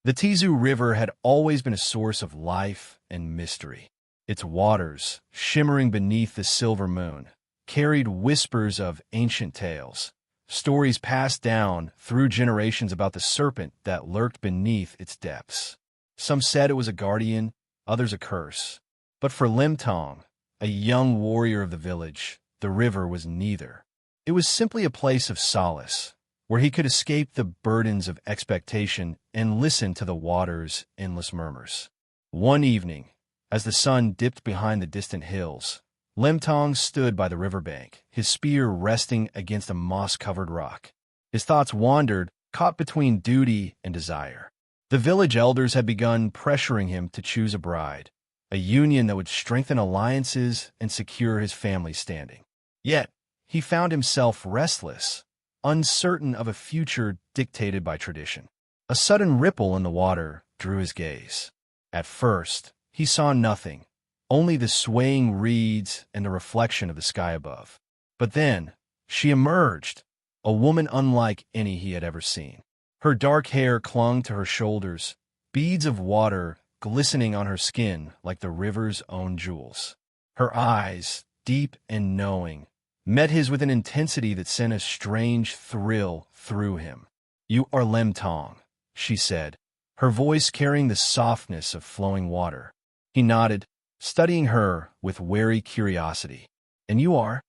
The Tizu River had always been a source of life and mystery. Its waters, shimmering beneath the silver moon, carried whispers of ancient tales, stories passed down through generations about the serpent that lurked beneath its depths. Some said it was a guardian, others a curse. But for Limtong, a young warrior of the village, the river was neither. It was simply a place of solace, where he could escape the burdens of expectation and listen to the water's endless murmurs. One evening, as the sun dipped behind the distant hills, Limtong stood by the riverbank, his spear resting against a moss-covered rock. His thoughts wandered, caught between duty and desire. The village elders had begun pressuring him to choose a bride, a union that would strengthen alliances and secure his family's standing. Yet, he found himself restless, uncertain of a future dictated by tradition. A sudden ripple in the water drew his gaze. At first, he saw nothing, only the swaying reeds and the reflection of the sky above. But then, she emerged, a woman unlike any he had ever seen. Her dark hair clung to her shoulders, beads of water glistening on her skin like the river's own jewels. Her eyes, deep and knowing, met his with an intensity that sent a strange thrill through him. "You are Limtong," she said, her voice carrying the softness of flowing water. He nodded, studying her with wary curiosity. "And you are?"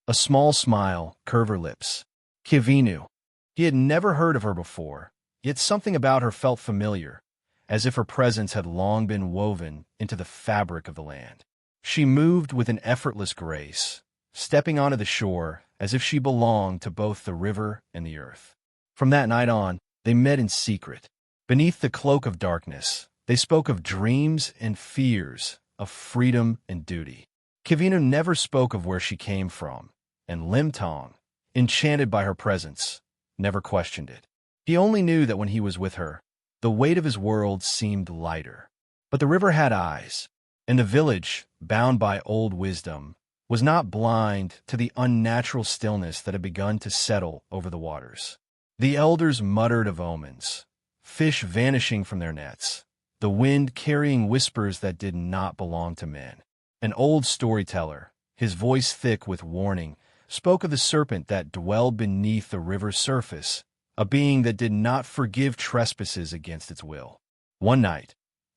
A small smile curved her lips. Kivinu. He had never heard of her before, yet something about her felt familiar, as if her presence had long been woven into the fabric of the land. She moved with an effortless grace, stepping onto the shore as if she belonged to both the river and the earth. From that night on, they met in secret. Beneath the cloak of darkness, they spoke of dreams and fears, of freedom and duty. Kivinu never spoke of where she came from, and Limtong, enchanted by her presence, never questioned it. He only knew that when he was with her, the weight of his world seemed lighter. But the river had eyes, and the village, bound by old wisdom, was not blind to the unnatural stillness that had begun to settle over the waters. The elders muttered of omens, fish vanishing from their nets, the wind carrying whispers that did not belong to men. An old storyteller, his voice thick with warning, spoke of the serpent that dwelled beneath the river's surface, a being that did not forgive trespasses against its will. One night,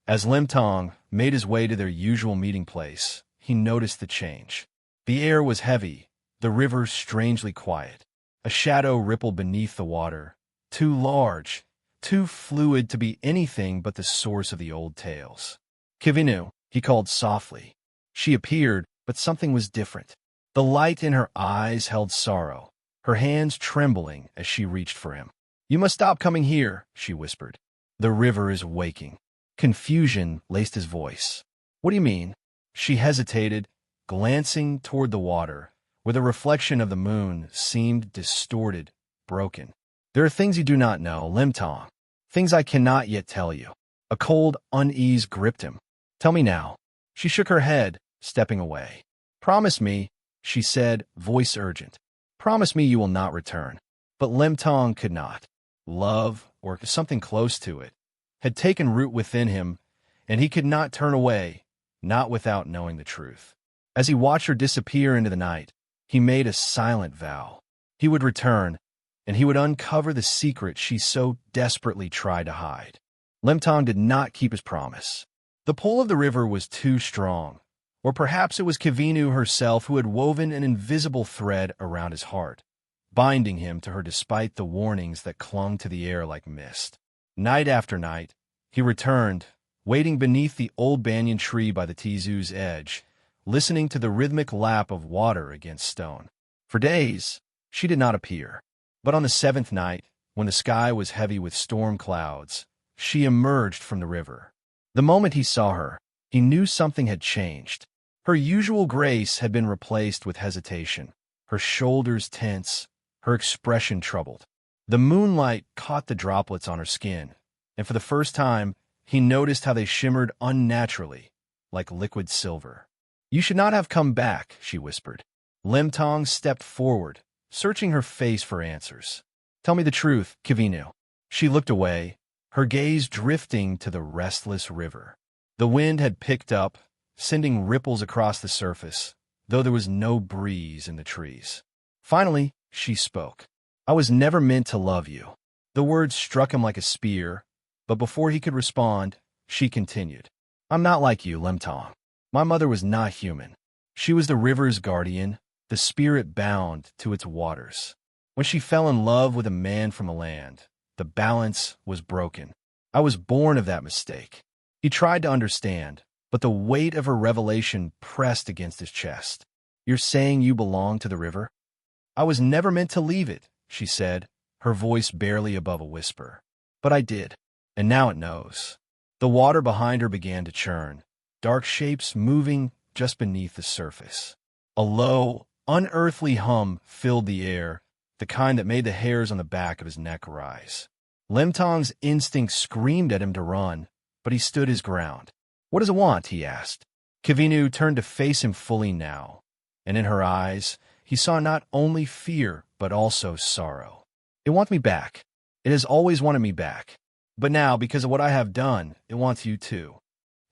as Limtong made his way to their usual meeting place, he noticed the change. The air was heavy, the river strangely quiet. A shadow rippled beneath the water, too large, too fluid to be anything but the source of the old tales. "Kivinu," he called softly. She appeared, but something was different. The light in her eyes held sorrow, her hands trembling as she reached for him. "You must stop coming here," she whispered. "The river is waking." Confusion laced his voice. "What do you mean?" She hesitated, glancing toward the water, where the reflection of the moon seemed distorted, broken. "There are things you do not know, Limtong. Things I cannot yet tell you." A cold unease gripped him. "Tell me now." She shook her head, stepping away. "Promise me," she said, voice urgent. "Promise me you will not return." But Limtong could not. Love, or something close to it, had taken root within him, and he could not turn away, not without knowing the truth. As he watched her disappear into the night, he made a silent vow. He would return, and he would uncover the secret she so desperately tried to hide. Limtong did not keep his promise. The pull of the river was too strong, or perhaps it was Kivinu herself who had woven an invisible thread around his heart, binding him to her despite the warnings that clung to the air like mist. Night after night, he returned, waiting beneath the old banyan tree by the Tizu's edge, listening to the rhythmic lap of water against stone. For days, she did not appear. But on the seventh night, when the sky was heavy with storm clouds, she emerged from the river. The moment he saw her, he knew something had changed. Her usual grace had been replaced with hesitation, her shoulders tense, her expression troubled. The moonlight caught the droplets on her skin, and for the first time, he noticed how they shimmered unnaturally, like liquid silver. "You should not have come back," she whispered. Limtong stepped forward, searching her face for answers. "Tell me the truth, Kivinu." She looked away, her gaze drifting to the restless river. The wind had picked up, sending ripples across the surface, though there was no breeze in the trees. Finally, she spoke. "I was never meant to love you." The words struck him like a spear, but before he could respond, she continued. "I'm not like you, Lemtong. My mother was not human. She was the river's guardian, the spirit bound to its waters. When she fell in love with a man from the land, the balance was broken. I was born of that mistake." He tried to understand, but the weight of her revelation pressed against his chest. "You're saying you belong to the river?" "I was never meant to leave it," she said, her voice barely above a whisper. "But I did, and now it knows." The water behind her began to churn, dark shapes moving just beneath the surface. A low, unearthly hum filled the air, the kind that made the hairs on the back of his neck rise. Lemtong's instinct screamed at him to run, but he stood his ground. "What does it want?" he asked. Kavinu turned to face him fully now, and in her eyes he saw not only fear but also sorrow. "It wants me back. It has always wanted me back. But now, because of what I have done, it wants you too."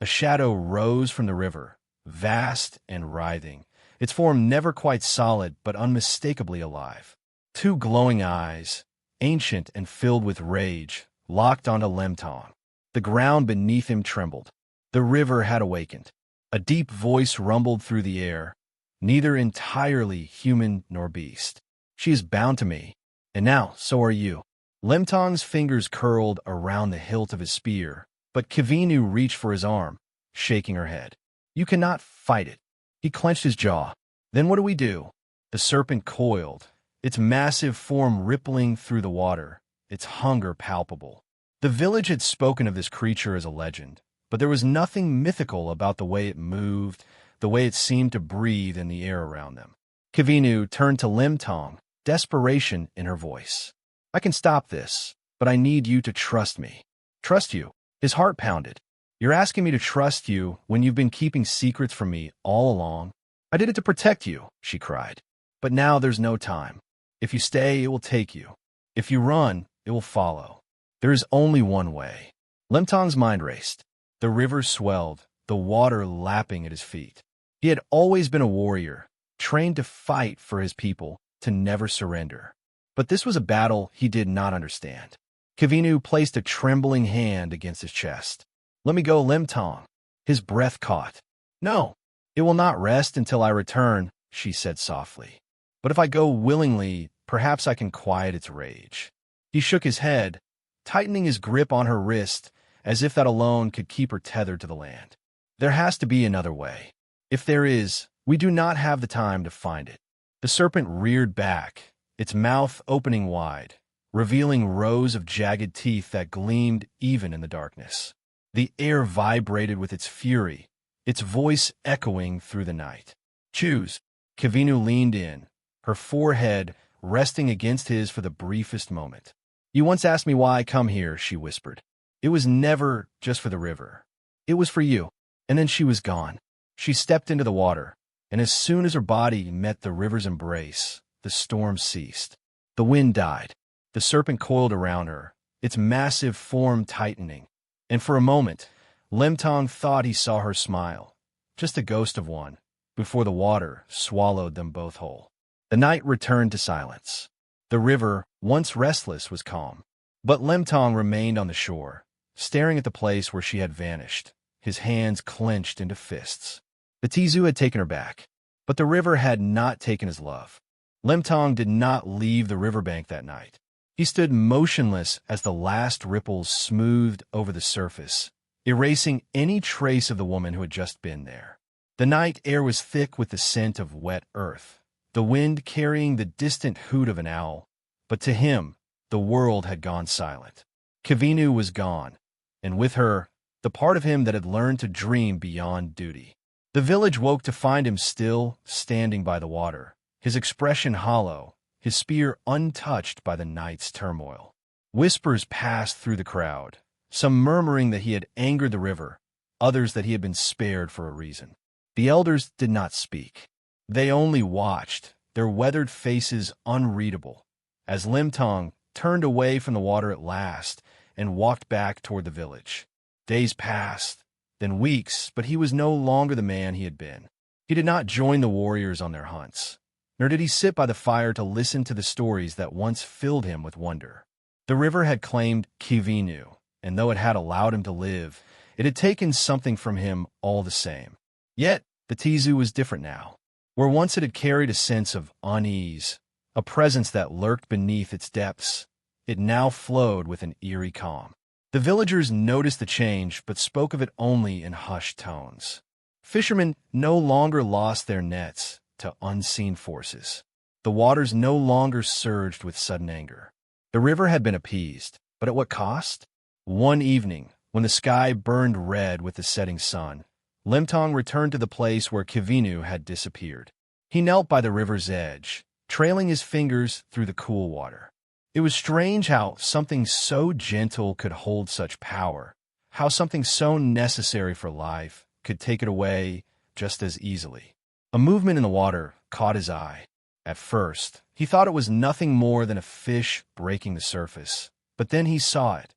A shadow rose from the river, vast and writhing, its form never quite solid but unmistakably alive. Two glowing eyes, ancient and filled with rage, locked onto Lemtong. The ground beneath him trembled. The river had awakened. A deep voice rumbled through the air, neither entirely human nor beast. "She is bound to me, and now so are you." Lemtong's fingers curled around the hilt of his spear, but Kavinu reached for his arm, shaking her head. "You cannot fight it." He clenched his jaw. "Then what do we do?" The serpent coiled, its massive form rippling through the water, its hunger palpable. The village had spoken of this creature as a legend, but there was nothing mythical about the way it moved, the way it seemed to breathe in the air around them. Kavinu turned to Lemtong, desperation in her voice. "I can stop this, but I need you to trust me." "Trust you?" His heart pounded. "You're asking me to trust you when you've been keeping secrets from me all along?" "I did it to protect you," she cried. "But now there's no time. If you stay, it will take you. If you run, it will follow. There is only one way." Lemtong's mind raced. The river swelled, the water lapping at his feet. He had always been a warrior, trained to fight for his people, to never surrender. But this was a battle he did not understand. Kavinu placed a trembling hand against his chest. "Let me go, Lemtong." His breath caught. "No, it will not rest until I return," she said softly. "But if I go willingly, perhaps I can quiet its rage." He shook his head, tightening his grip on her wrist, as if that alone could keep her tethered to the land. "There has to be another way. If there is, we do not have the time to find it." The serpent reared back, its mouth opening wide, revealing rows of jagged teeth that gleamed even in the darkness. The air vibrated with its fury, its voice echoing through the night. "Choose." Kavinu leaned in, her forehead resting against his for the briefest moment. "You once asked me why I come here," she whispered. "It was never just for the river. It was for you." And then she was gone. She stepped into the water, and as soon as her body met the river's embrace, the storm ceased. The wind died. The serpent coiled around her, its massive form tightening. And for a moment, Lemtong thought he saw her smile, just a ghost of one, before the water swallowed them both whole. The night returned to silence. The river, once restless, was calm. But Lemtong remained on the shore, staring at the place where she had vanished, his hands clenched into fists. The Tizu had taken her back, but the river had not taken his love. Lemtong did not leave the riverbank that night. He stood motionless as the last ripples smoothed over the surface, erasing any trace of the woman who had just been there. The night air was thick with the scent of wet earth, the wind carrying the distant hoot of an owl, but to him, the world had gone silent. Kavinu was gone, and with her, the part of him that had learned to dream beyond duty. The village woke to find him still, standing by the water, his expression hollow, his spear untouched by the night's turmoil. Whispers passed through the crowd, some murmuring that he had angered the river, others that he had been spared for a reason. The elders did not speak. They only watched, their weathered faces unreadable, as Lemtong turned away from the water at last and walked back toward the village. Days passed, then weeks, but he was no longer the man he had been. He did not join the warriors on their hunts, nor did he sit by the fire to listen to the stories that once filled him with wonder. The river had claimed Kivinu, and though it had allowed him to live, it had taken something from him all the same. Yet, the Tizu was different now. Where once it had carried a sense of unease, a presence that lurked beneath its depths, it now flowed with an eerie calm. The villagers noticed the change, but spoke of it only in hushed tones. Fishermen no longer lost their nets to unseen forces. The waters no longer surged with sudden anger. The river had been appeased, but at what cost? One evening, when the sky burned red with the setting sun, Limtong returned to the place where Kivinu had disappeared. He knelt by the river's edge, trailing his fingers through the cool water. It was strange how something so gentle could hold such power, how something so necessary for life could take it away just as easily. A movement in the water caught his eye. At first, he thought it was nothing more than a fish breaking the surface, but then he saw it.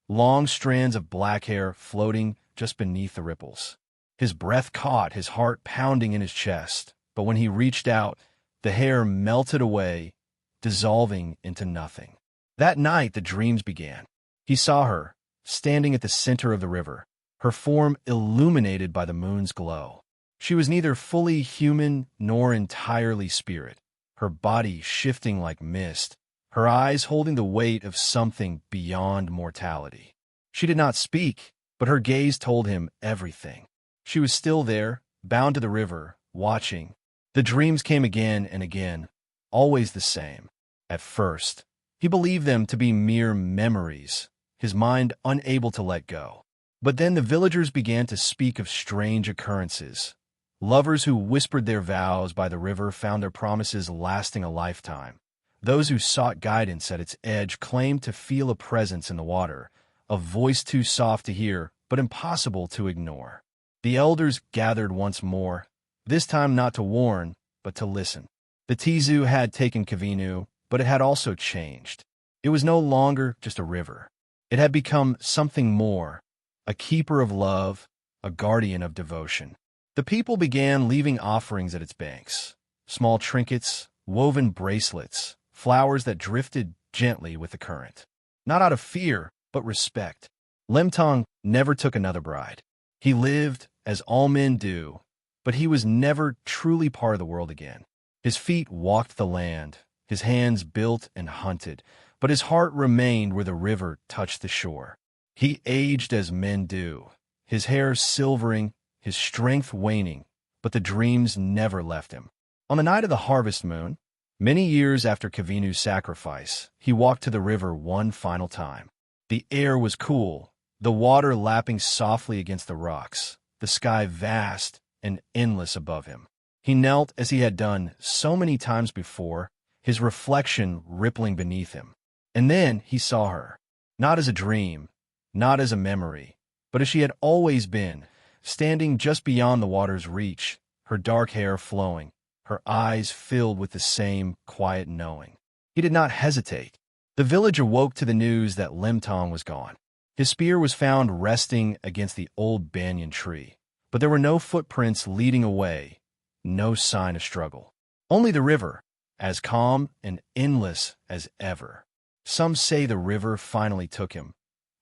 Long strands of black hair floating just beneath the ripples. His breath caught, his heart pounding in his chest, but when he reached out, the hair melted away, dissolving into nothing. That night, the dreams began. He saw her, standing at the center of the river, her form illuminated by the moon's glow. She was neither fully human nor entirely spirit, her body shifting like mist, her eyes holding the weight of something beyond mortality. She did not speak, but her gaze told him everything. She was still there, bound to the river, watching. The dreams came again and again, always the same. At first, he believed them to be mere memories, his mind unable to let go. But then the villagers began to speak of strange occurrences. Lovers who whispered their vows by the river found their promises lasting a lifetime. Those who sought guidance at its edge claimed to feel a presence in the water, a voice too soft to hear, but impossible to ignore. The elders gathered once more, this time not to warn, but to listen. The Tizu had taken Kivinu, but it had also changed. It was no longer just a river. It had become something more, a keeper of love, a guardian of devotion. The people began leaving offerings at its banks, small trinkets, woven bracelets, flowers that drifted gently with the current. Not out of fear, but respect. Limtong never took another bride. He lived, as all men do, but he was never truly part of the world again. His feet walked the land, his hands built and hunted, but his heart remained where the river touched the shore. He aged as men do, his hair silvering, his strength waning, but the dreams never left him. On the night of the harvest moon, many years after Kavinu's sacrifice, he walked to the river one final time. The air was cool, the water lapping softly against the rocks, the sky vast and endless above him. He knelt as he had done so many times before, his reflection rippling beneath him. And then he saw her, not as a dream, not as a memory, but as she had always been, standing just beyond the water's reach, her dark hair flowing, her eyes filled with the same quiet knowing. He did not hesitate. The village awoke to the news that Limtong was gone. His spear was found resting against the old banyan tree, but there were no footprints leading away, no sign of struggle. Only the river, as calm and endless as ever. Some say the river finally took him,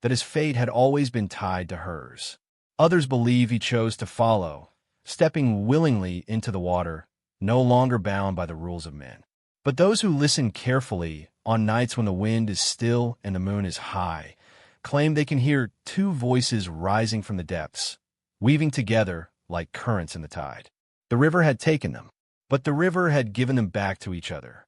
that his fate had always been tied to hers. Others believe he chose to follow, stepping willingly into the water, no longer bound by the rules of men. But those who listen carefully, on nights when the wind is still and the moon is high, claim they can hear two voices rising from the depths, weaving together like currents in the tide. The river had taken them, but the river had given them back to each other.